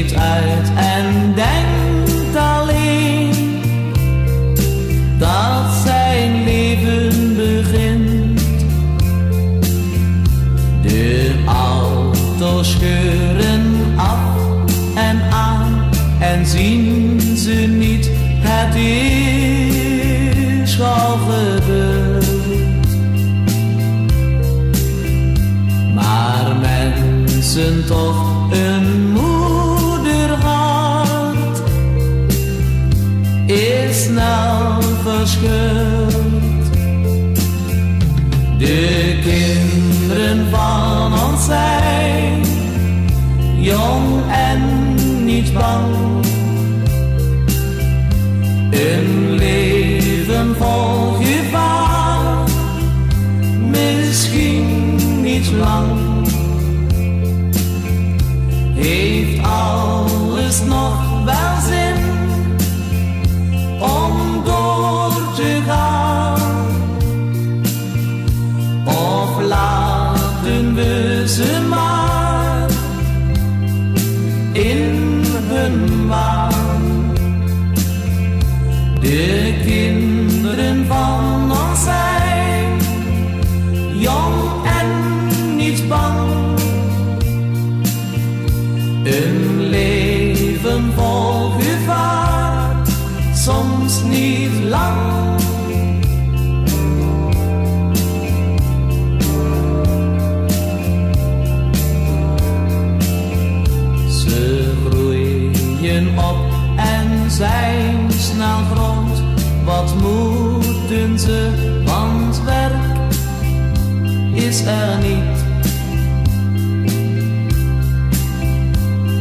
zweeft uit en denkt alleen dat zijn leven begint. De auto's scheuren af en aan en zien ze niet, het is al gebeurd. Maar mensen toch een moederhart is snel verscheurd. De kinderen van ons zijn jong en niet bang. Een leven vol gevaar, misschien niet lang. Heeft alles nog wel zin om door te gaan? Of laten we ze maar in hun waan? De kinderen van ons zijn jong en niet bang. Een leven vol gevaar, soms niet lang. Ze groeien op en zijn snel groot. Wat moeten ze, want werk is er niet.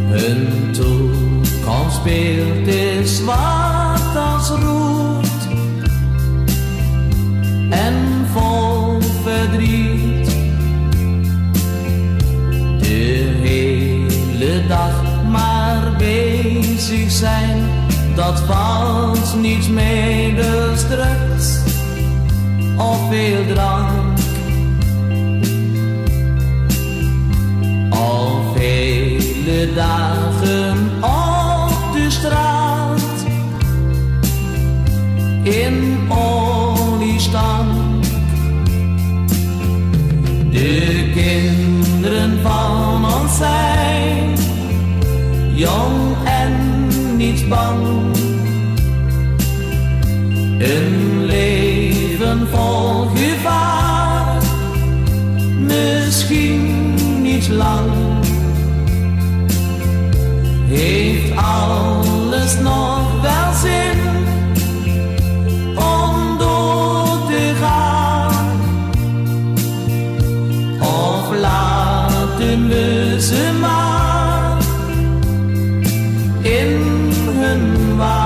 Hun toekomstbeeld is zwart als roet en vol verdriet. De hele dag maar bezig zijn, dat valt niet mee, dus drugs of veel drank. Al vele dagen op de straat in oliestank. De kinderen van ons zijn jong en niet bang. Een leven vol gevaar, misschien niet lang. Heeft alles nog wel zin om door te gaan? Of laten we ze maar in hun waan?